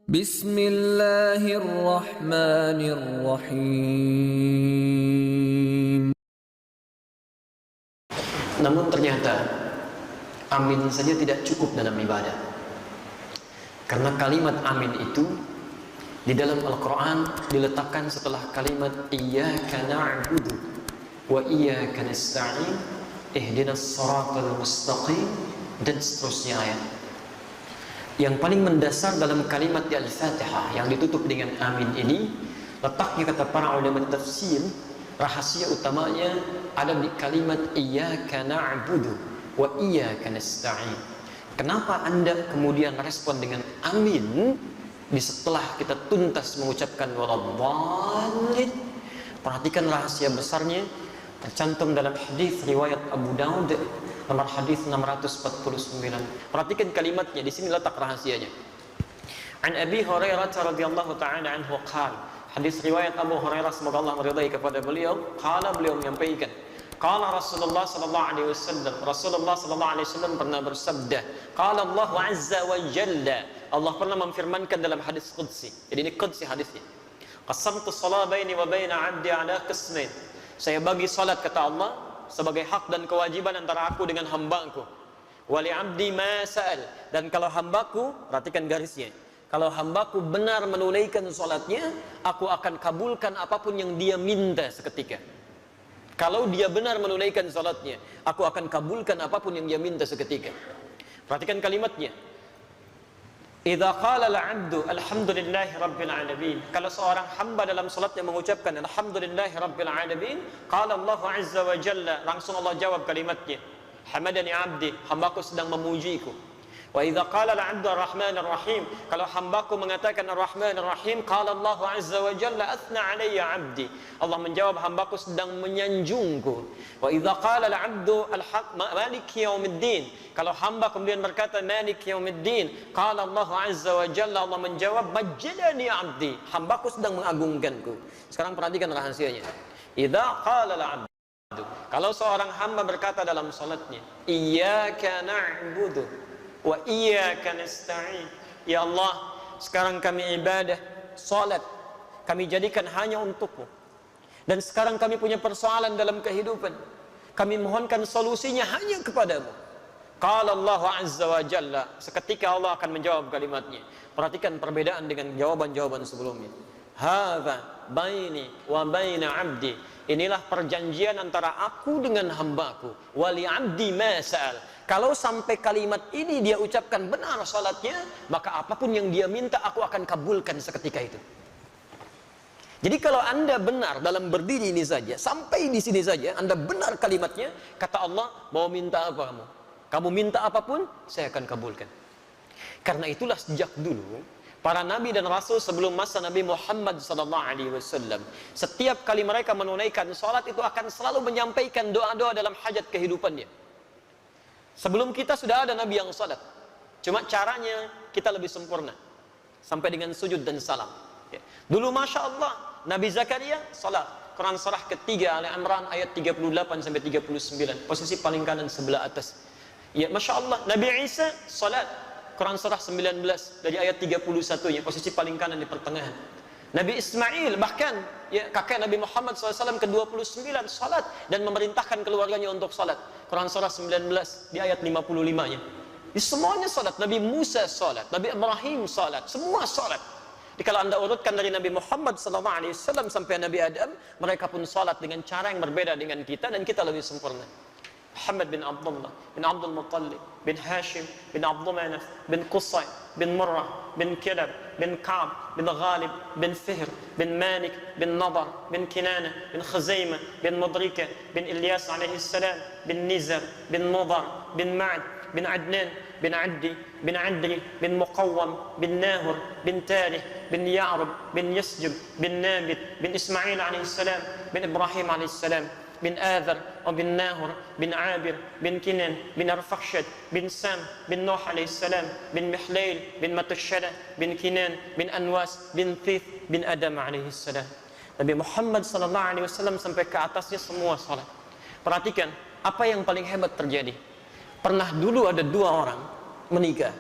Bismillahirrahmanirrahim. Namun ternyata amin saja tidak cukup dalam ibadah. Karena kalimat amin itu di dalam Al-Quran diletakkan setelah kalimat iyyaka na'budu wa iyyaka nasta'in ihdinas siratal mustaqim dan seterusnya ayat. Yang paling mendasar dalam kalimat di Al-Fatihah yang ditutup dengan amin ini, letaknya kata para ulama tafsir, rahasia utamanya ada di kalimat iyyaka na'budu wa iyyaka nasta'in. Kenapa Anda kemudian respon dengan amin di setelah kita tuntas mengucapkan waladhdallin? Perhatikan rahasia besarnya tercantum dalam hadis riwayat Abu Daud nomor hadis 649. Perhatikan kalimatnya, di sini letak rahasianya. An Abi Hurairah radhiyallahu ta'ala anhu qala, hadis riwayat Abu Hurairah semoga Allah meridai kepada beliau, qala, beliau menyampaikan, qala Rasulullah sallallahu alaihi wasallam, Rasulullah sallallahu alaihi wasallam pernah bersabda, qala Allah azza wa jalla, Allah pernah memfirmankan dalam hadis qudsi. Jadi ini qudsi hadisnya. Qasamtu shalah baini wa baina 'abdi 'ala qismain. Saya bagi salat, kata Allah, sebagai hak dan kewajiban antara aku dengan hambaku. Wali 'abdi ma sa'al, dan kalau hambaku, perhatikan garisnya, kalau hambaku benar menunaikan salatnya, aku akan kabulkan apapun yang dia minta seketika. Kalau dia benar menunaikan salatnya, aku akan kabulkan apapun yang dia minta seketika. Perhatikan kalimatnya. Idza qala al-'abdu alhamdulillahi rabbil alamin. Kalau seorang hamba dalam salatnya mengucapkan alhamdulillahi rabbil alamin, qala Allah azza wa jalla, langsung Allah jawab kalimatnya, hamadani 'abdi, hambaku sedang memujiku. Wa idza qala al-'abdu ar-rahmanir rahim, kalau hambaku mengatakan ar-rahmanir rahim, qala Allah azza wa jalla athna 'alayya 'abdi, Allah menjawab hambaku sedang menyanjungku. Wa idza qala al-'abdu maliki yaumiddin, kalau hamba kemudian berkata maliki yaumiddin, qala Allah azza wa jalla, Allah menjawab majjadani 'abdi, hambaku sedang mengagungkanku. Sekarang perhatikan rahasianya. Idza qala al-'abdu, kalau seorang hamba berkata dalam salatnya, iyyaka na'budu wa iyyaka nasta'in, ya Allah, sekarang kami ibadah, salat kami jadikan hanya untukmu, dan sekarang kami punya persoalan dalam kehidupan, kami mohonkan solusinya hanya kepadamu. Qala Allah azza wa jalla, seketika Allah akan menjawab kalimatnya. Perhatikan perbedaan dengan jawaban-jawaban sebelumnya. Hadza baini wa baina 'abdi, inilah perjanjian antara aku dengan hambaku. Wali 'abdi ma sa'al, kalau sampai kalimat ini dia ucapkan benar salatnya, maka apapun yang dia minta aku akan kabulkan seketika itu. Jadi kalau Anda benar dalam berdiri ini saja, sampai di sini saja Anda benar kalimatnya, kata Allah, mau minta apa kamu? Kamu minta apapun, saya akan kabulkan. Karena itulah sejak dulu para nabi dan rasul sebelum masa Nabi Muhammad SAW, setiap kali mereka menunaikan salat itu akan selalu menyampaikan doa-doa dalam hajat kehidupannya. Sebelum kita sudah ada nabi yang salat, cuma caranya kita lebih sempurna sampai dengan sujud dan salam. Dulu Masya Allah, Nabi Zakaria salat, Quran surah ketiga Ali Imran ayat 38 sampai 39, posisi paling kanan sebelah atas. Ya Masya Allah, Nabi Isa salat, Quran surah 19 dari ayat 31-nya, posisi paling kanan di pertengahan. Nabi Ismail bahkan ya, kakek Nabi Muhammad SAW ke-29 salat dan memerintahkan keluarganya untuk salat, Quran surah 19 di ayat 55-nya. Di semuanya salat. Nabi Musa salat, Nabi Ibrahim salat, semua salat. Jadi kalau Anda urutkan dari Nabi Muhammad SAW sampai Nabi Adam, mereka pun salat dengan cara yang berbeda dengan kita, dan kita lebih sempurna. Muhammad bin Abdullah bin Abdul Muttalib bin Hashim bin Abdul Manaf bin Qusay bin Murrah bin Kilab bin Ka'b bin Ghalib bin Fihr bin Malik bin Nadar bin Kinana bin Khuzaimah bin Mudrika bin Ilyas alaihi salam bin Nizar bin Mudar bin Ma'ad bin Adnan bin Addi bin Adri bin Muqawwam bin Nahur bin Tarih bin Ya'rub bin Yasjub bin Nabit bin Ismail alaihi salam bin Ibrahim alaihi salam bin Adhar bin Nahur bin Abir bin Kinan bin Arfakhshad bin Sam bin Nuh alaihi salam bin Mihlail bin Matushada bin Kinan bin Anwas bin Thith bin Adam alaihi salam. Nabi Muhammad sallallahu alaihi wasallam sampai ke atasnya semua salat. Perhatikan apa yang paling hebat terjadi. Pernah dulu ada dua orang menikah.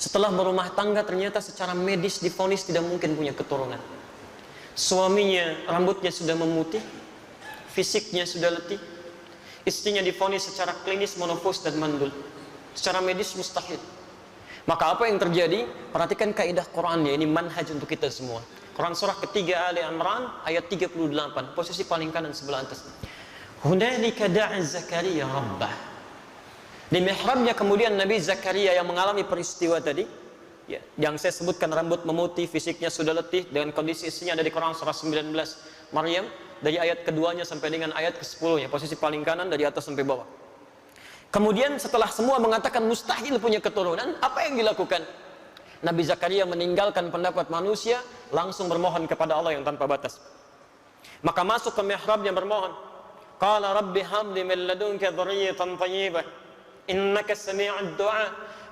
Setelah berumah tangga ternyata secara medis divonis tidak mungkin punya keturunan. Suaminya rambutnya sudah memutih, fisiknya sudah letih. Istrinya divonis secara klinis menopause dan mandul. Secara medis mustahil. Maka apa yang terjadi? Perhatikan kaidah Qur'annya, ini manhaj untuk kita semua. Quran surah ketiga Ali Imran ayat 38, posisi paling kanan sebelah atas. Hunalika da'a Zakaria rabbah. Di mihrabnya kemudian Nabi Zakaria yang mengalami peristiwa tadi, ya, yang saya sebutkan rambut memutih, fisiknya sudah letih, dengan kondisi istrinya ada di Quran surah 19 Maryam, dari ayat keduanya sampai dengan ayat ke-10 nya, posisi paling kanan dari atas sampai bawah. Kemudian setelah semua mengatakan mustahil punya keturunan, apa yang dilakukan? Nabi Zakaria meninggalkan pendapat manusia, langsung bermohon kepada Allah yang tanpa batas. Maka masuk ke mihrabnya bermohon. Qala rabbi hamli min ladunka dzurriyyatan thayyibah innaka sami'ud du'a.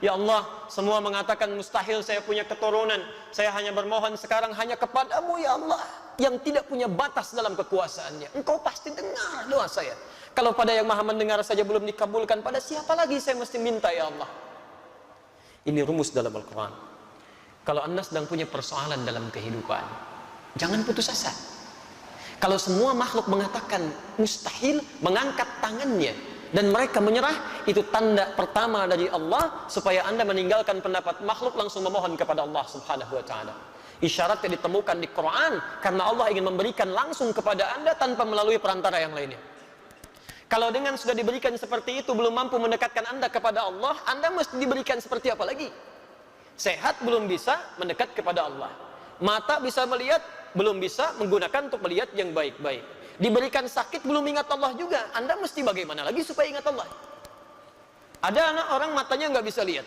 Ya Allah, semua mengatakan mustahil saya punya keturunan. Saya hanya bermohon sekarang hanya kepadamu ya Allah, yang tidak punya batas dalam kekuasaannya. Engkau pasti dengar doa saya. Kalau pada yang maha mendengar saja belum dikabulkan, pada siapa lagi saya mesti minta ya Allah? Ini rumus dalam Al-Quran. Kalau Anda sedang punya persoalan dalam kehidupan, jangan putus asa. Kalau semua makhluk mengatakan mustahil, mengangkat tangannya dan mereka menyerah, itu tanda pertama dari Allah supaya Anda meninggalkan pendapat makhluk, langsung memohon kepada Allah Subhanahu wa taala. Isyarat yang ditemukan di Quran karena Allah ingin memberikan langsung kepada Anda tanpa melalui perantara yang lainnya. Kalau dengan sudah diberikan seperti itu belum mampu mendekatkan Anda kepada Allah, Anda mesti diberikan seperti apa lagi? Sehat belum bisa mendekat kepada Allah. Mata bisa melihat, belum bisa menggunakan untuk melihat yang baik-baik. Diberikan sakit belum ingat Allah juga. Anda mesti bagaimana lagi supaya ingat Allah? Ada anak orang matanya nggak bisa lihat,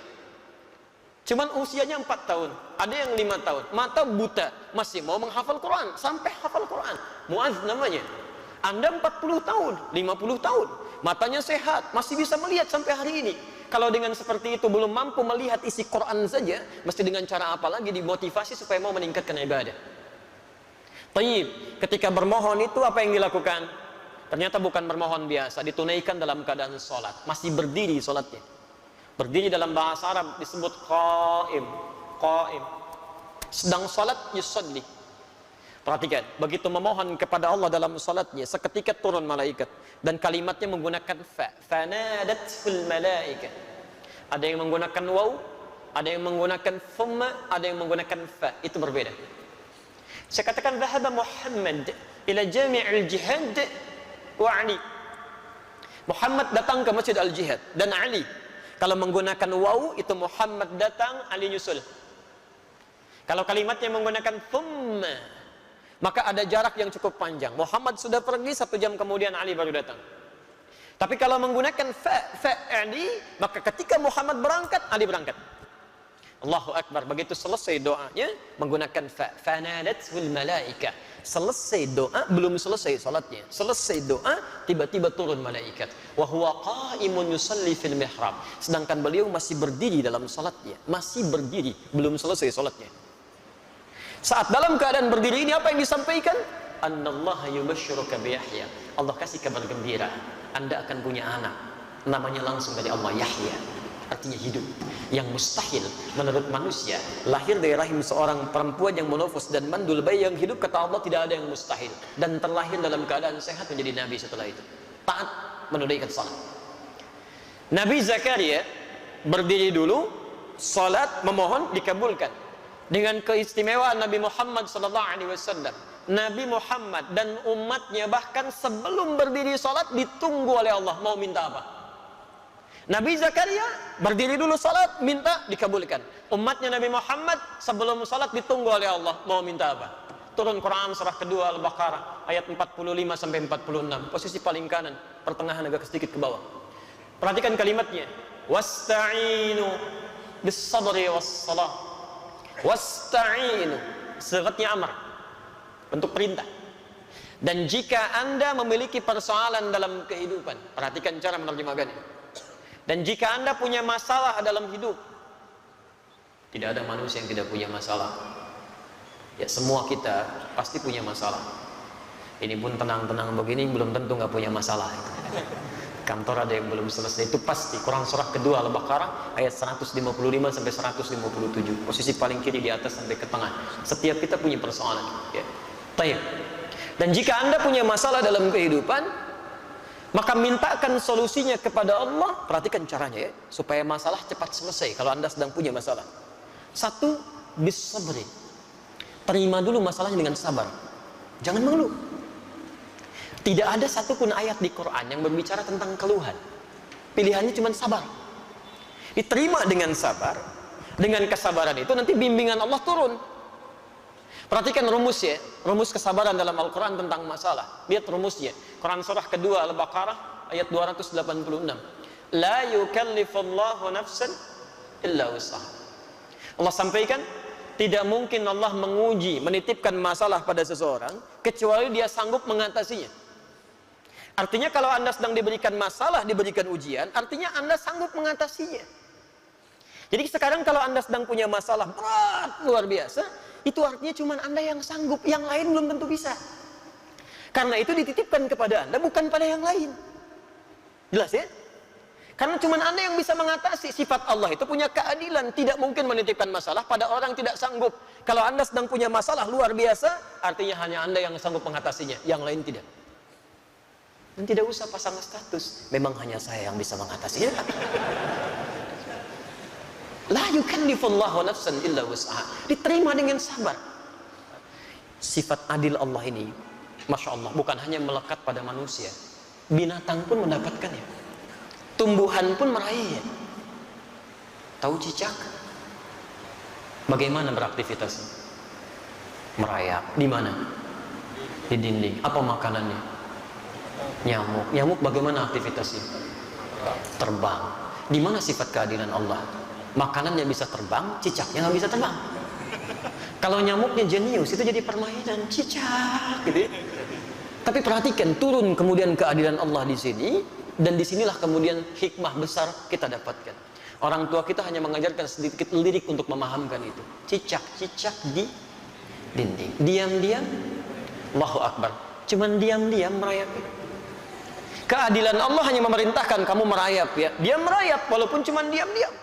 cuman usianya 4 tahun, ada yang 5 tahun, mata buta, masih mau menghafal Quran, sampai hafal Quran. Muaz namanya. Anda 40 tahun, 50 tahun, matanya sehat, masih bisa melihat sampai hari ini. Kalau dengan seperti itu belum mampu melihat isi Quran saja, mesti dengan cara apa lagi dimotivasi supaya mau meningkatkan ibadah? Taib, ketika bermohon itu apa yang dilakukan? Ternyata bukan bermohon biasa, ditunaikan dalam keadaan sholat, masih berdiri sholatnya. Berdiri dalam bahasa Arab disebut qaim, qaim. Sedang sholat yusalli. Perhatikan, begitu memohon kepada Allah dalam salatnya, seketika turun malaikat dan kalimatnya menggunakan fa, fanadatul malaika. Ada yang menggunakan waw, ada yang menggunakan thumma, ada yang menggunakan fa. Itu berbeda. Saya katakan dhahaba Muhammad ila jami'il jihad wa Ali. Muhammad datang ke Masjid Al-Jihad dan Ali. Kalau menggunakan waw itu Muhammad datang, Ali nyusul. Kalau kalimatnya menggunakan thumma, maka ada jarak yang cukup panjang. Muhammad sudah pergi, 1 jam kemudian Ali baru datang. Tapi kalau menggunakan Ali, maka ketika Muhammad berangkat, Ali berangkat. Allahu Akbar. Begitu selesai doanya, menggunakan fanadatul malaika. Selesai doa, belum selesai salatnya. Selesai doa, tiba-tiba turun malaikat. Wa huwa qa'imun yusalli fil mihrab. Sedangkan beliau masih berdiri dalam salatnya. Masih berdiri, belum selesai salatnya. Saat dalam keadaan berdiri ini apa yang disampaikan? Annallaha yubashshiruka bi Yahya. Allah kasih kabar gembira, Anda akan punya anak. Namanya langsung dari Allah, Yahya. Artinya hidup. Yang mustahil menurut manusia, lahir dari rahim seorang perempuan yang monofos dan mandul, bayi yang hidup, kata Allah tidak ada yang mustahil. Dan terlahir dalam keadaan sehat menjadi nabi setelah itu. Taat menunaikan salat. Nabi Zakaria berdiri dulu, salat, memohon, dikabulkan. Dengan keistimewaan Nabi Muhammad SAW, Nabi Muhammad dan umatnya bahkan sebelum berdiri salat ditunggu oleh Allah, mau minta apa? Nabi Zakaria berdiri dulu salat, minta, dikabulkan. Umatnya Nabi Muhammad sebelum salat ditunggu oleh Allah, mau minta apa? Turun Quran surah kedua Al-Baqarah ayat 45 sampai 46, posisi paling kanan, pertengahan agak sedikit ke bawah. Perhatikan kalimatnya. Wasta'inu bis sabri was salah. Wasta'inu, sigatnya amar, bentuk perintah. Dan jika Anda memiliki persoalan dalam kehidupan, perhatikan cara menerjemahkannya. Dan jika Anda punya masalah dalam hidup, tidak ada manusia yang tidak punya masalah. Ya, semua kita pasti punya masalah. Ini pun tenang-tenang begini belum tentu nggak punya masalah. Kantor ada yang belum selesai, itu pasti. Quran surah kedua Al-Baqarah ayat 155 sampai 157. Posisi paling kiri di atas sampai ke tengah. Setiap kita punya persoalan, ya. Baik. Dan jika Anda punya masalah dalam kehidupan, maka mintakan solusinya kepada Allah. Perhatikan caranya, ya, supaya masalah cepat selesai. Kalau Anda sedang punya masalah, satu, bis-sabri. Terima dulu masalahnya dengan sabar. Jangan mengeluh. Tidak ada satupun ayat di Quran yang berbicara tentang keluhan. Pilihannya cuma sabar. Diterima dengan sabar. Dengan kesabaran itu nanti bimbingan Allah turun. Perhatikan rumus, ya, rumus kesabaran dalam Al-Quran tentang masalah. Lihat rumusnya. Quran surah kedua Al-Baqarah ayat 286. La yukallifullahu nafsan illa wus'aha. Allah sampaikan, tidak mungkin Allah menguji, menitipkan masalah pada seseorang kecuali dia sanggup mengatasinya. Artinya kalau Anda sedang diberikan masalah, diberikan ujian, artinya Anda sanggup mengatasinya. Jadi sekarang kalau Anda sedang punya masalah berat, luar biasa, itu artinya cuma Anda yang sanggup, yang lain belum tentu bisa. Karena itu dititipkan kepada Anda, bukan pada yang lain. Jelas, ya? Karena cuma Anda yang bisa mengatasi. Sifat Allah itu punya keadilan, tidak mungkin menitipkan masalah pada orang tidak sanggup. Kalau Anda sedang punya masalah luar biasa, artinya hanya Anda yang sanggup mengatasinya, yang lain tidak. Dan tidak usah pasang status, memang hanya saya yang bisa mengatasinya. La yukallifullahu nafsan illa wus'aha. Diterima dengan sabar. Sifat adil Allah ini, Masya Allah, bukan hanya melekat pada manusia, binatang pun mendapatkannya, tumbuhan pun meraihnya. Tahu cicak bagaimana beraktivitasnya? Merayap. Di mana? Di dinding. Apa makanannya? Nyamuk. Nyamuk bagaimana aktivitasnya? Terbang. Di mana sifat keadilan Allah? Makanannya bisa terbang, cicaknya nggak bisa terbang. Kalau nyamuknya jenius, itu jadi permainan cicak, gitu. Tapi perhatikan, turun kemudian keadilan Allah di sini, dan disinilah kemudian hikmah besar kita dapatkan. Orang tua kita hanya mengajarkan sedikit lirik untuk memahamkan itu. Cicak-cicak di dinding. Diam-diam, Allahu Akbar. Cuman diam-diam merayap. Keadilan Allah hanya memerintahkan kamu merayap, ya. Dia merayap walaupun cuma diam-diam.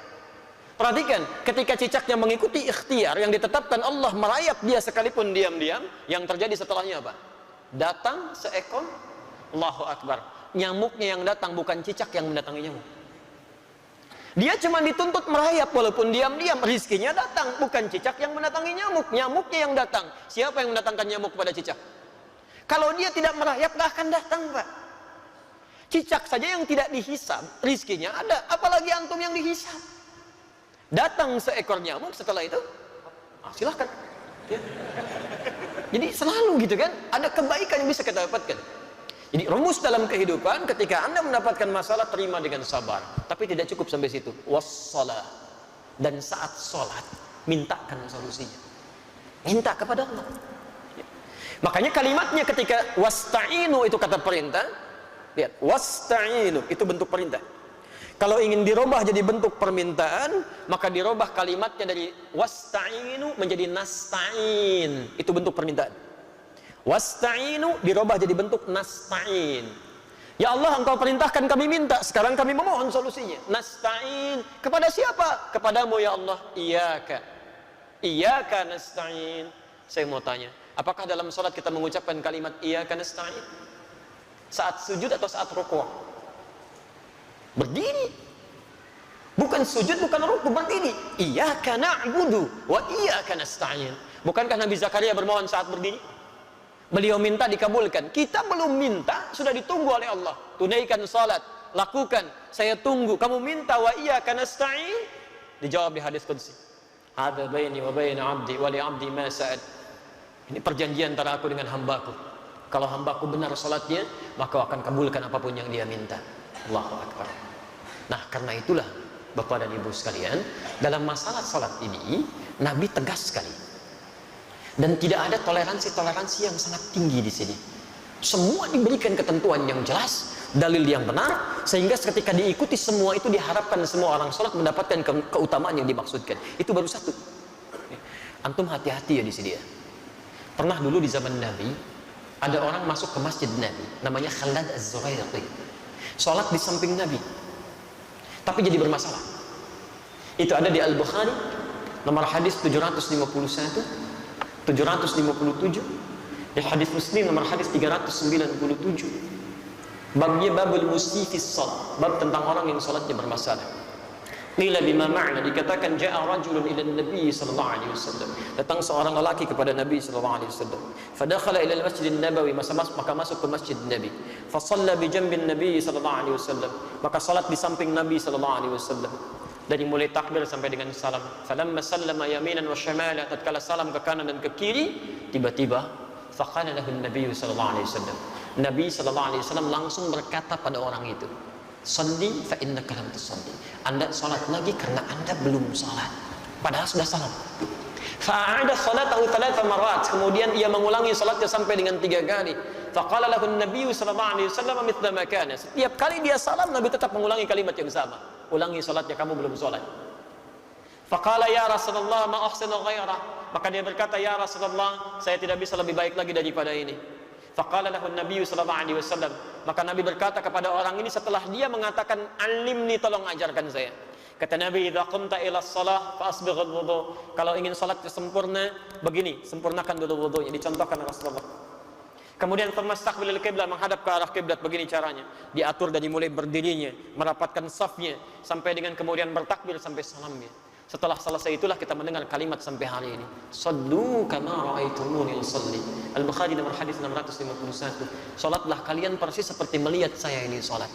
Perhatikan, ketika cicaknya mengikuti ikhtiar yang ditetapkan Allah, merayap dia sekalipun diam-diam, yang terjadi setelahnya apa? Datang seekor, Allahu Akbar. Nyamuknya yang datang, bukan cicak yang mendatangi nyamuk. Dia cuma dituntut merayap walaupun diam-diam, rizkinya datang, bukan cicak yang mendatangi nyamuk. Nyamuknya yang datang. Siapa yang mendatangkan nyamuk pada cicak? Kalau dia tidak merayap, gak akan datang, Pak. Cicak saja yang tidak dihisab, rizkinya ada, apalagi antum yang dihisab. Datang seekor nyamuk, setelah itu silahkan, ya. Jadi selalu gitu kan, ada kebaikan yang bisa kita dapatkan. Jadi rumus dalam kehidupan, ketika Anda mendapatkan masalah, terima dengan sabar. Tapi tidak cukup sampai situ. Wassalah. Dan saat sholat, mintakan solusinya. Minta kepada Allah, ya. Makanya kalimatnya ketika wasta'inu itu kata perintah. Lihat, wasta'inu itu bentuk perintah. Kalau ingin dirubah jadi bentuk permintaan, maka dirubah kalimatnya dari wasta'inu menjadi nasta'in. Itu bentuk permintaan. Wasta'inu dirubah jadi bentuk nasta'in. Ya Allah, Engkau perintahkan kami minta, sekarang kami memohon solusinya. Nasta'in. Kepada siapa? Kepadamu ya Allah. Iyaka. Iyaka nasta'in. Saya mau tanya, apakah dalam sholat kita mengucapkan kalimat iyaka nasta'in? Saat sujud atau saat rukuk? Berdiri. Bukan sujud, bukan rukuk, berdiri. Iyyaka na'budu wa iyyaka nasta'in. Bukankah Nabi Zakaria bermohon saat berdiri? Beliau minta dikabulkan. Kita belum minta, sudah ditunggu oleh Allah. Tunaikan salat, lakukan. Saya tunggu. Kamu minta wa iyyaka nasta'in, dijawab di hadis qudsi. Hadza baini wa baina 'abdi wa li 'abdi ma sa'ad. Ini perjanjian antara aku dengan hambaku. Kalau hambaku benar salatnya, maka akan kabulkan apapun yang dia minta. Allahu Akbar. Nah, karena itulah Bapak dan Ibu sekalian, dalam masalah salat ini Nabi tegas sekali. Dan tidak ada toleransi yang sangat tinggi di sini. Semua diberikan ketentuan yang jelas, dalil yang benar, sehingga ketika diikuti semua itu diharapkan semua orang salat mendapatkan keutamaan yang dimaksudkan. Itu baru satu. Antum hati-hati ya di sini ya. Pernah dulu di zaman Nabi ada orang masuk ke masjid Nabi, namanya Khalad Az-Zurairqi. Sholat di samping Nabi, tapi jadi bermasalah. Itu ada di Al-Bukhari, nomor hadis 751, 757, di hadis Muslim nomor hadis 397. Babnya babul musifis salat, bab tentang orang yang salatnya bermasalah. Qila bima ma'na, dikatakan ja'a rajulun ila Nabi sallallahu alaihi wasallam. Datang seorang lelaki kepada Nabi sallallahu alaihi wasallam. Fadakhala ila al-Masjid Nabawi, maka masuk ke Masjid Nabi. Fa shalla bi janbin Nabi sallallahu alaihi wasallam. Maka salat di samping Nabi sallallahu alaihi wasallam. Dari mulai takbir sampai dengan salam. Falamma sallama yaminan wa shimala, tatkala salam ke kanan dan ke kiri, tiba-tiba faqala lahu Nabi sallallahu alaihi wasallam. Nabi sallallahu alaihi wasallam langsung berkata pada orang itu, "Shalli fa innaka lam tusalli." Anda salat lagi karena Anda belum salat. Padahal sudah salam. Fa'ada salatahu thalatha marrat. Kemudian ia mengulangi salatnya sampai dengan 3 kali. Faqala lahu Nabi sallallahu alaihi wasallam mithla ma kana. Setiap kali dia salam, Nabi tetap mengulangi kalimat yang sama. Ulangi salatnya, kamu belum salat. Faqala ya Rasulullah ma ahsinu ghairah. Maka dia berkata, ya Rasulullah, saya tidak bisa lebih baik lagi daripada ini. Faqala lahu Nabi sallallahu alaihi wasallam. Maka Nabi berkata kepada orang ini setelah dia mengatakan, "Alimni, tolong ajarkan saya." Kata Nabi, "Idza qumta ila shalah fa asbighul wudu." Kalau ingin salatnya sempurna, begini, sempurnakan dulu wudunya, dicontohkan Rasulullah. Kemudian famastaqbilul qiblah, menghadap ke arah kiblat, begini caranya. Diatur dari mulai berdirinya, merapatkan safnya, sampai dengan kemudian bertakbir sampai salamnya. Setelah selesai itulah kita mendengar kalimat sampai hari ini. Sallu kama ra'aitumuni usalli. Al-Bukhari nomor hadis 651. Salatlah kalian persis seperti melihat saya ini salat.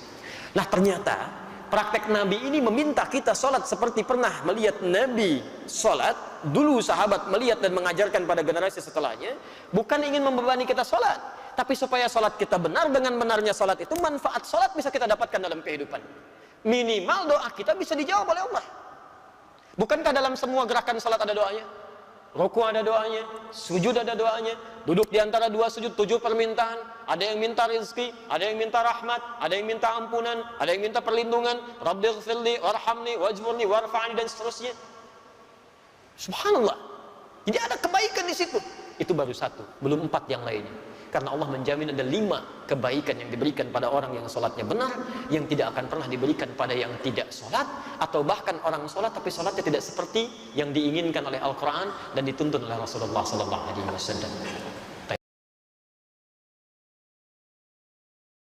Nah, ternyata praktek Nabi ini meminta kita salat seperti pernah melihat Nabi salat. Dulu sahabat melihat dan mengajarkan pada generasi setelahnya, bukan ingin membebani kita salat, tapi supaya salat kita benar. Dengan benarnya salat itu, manfaat salat bisa kita dapatkan dalam kehidupan. Minimal doa kita bisa dijawab oleh Allah. Bukankah dalam semua gerakan salat ada doanya? Ruku ada doanya, sujud ada doanya, duduk di antara 2 sujud 7 permintaan. Ada yang minta rezeki, ada yang minta rahmat, ada yang minta ampunan, ada yang minta perlindungan. Rabbighfirli warhamni wajburni warfa'ni, dan seterusnya. Subhanallah. Jadi ada kebaikan di situ. Itu baru 1, belum 4 yang lainnya. Karena Allah menjamin ada 5 kebaikan yang diberikan pada orang yang sholatnya benar, yang tidak akan pernah diberikan pada yang tidak sholat, atau bahkan orang sholat tapi sholatnya tidak seperti yang diinginkan oleh Al-Quran dan dituntun oleh Rasulullah SAW.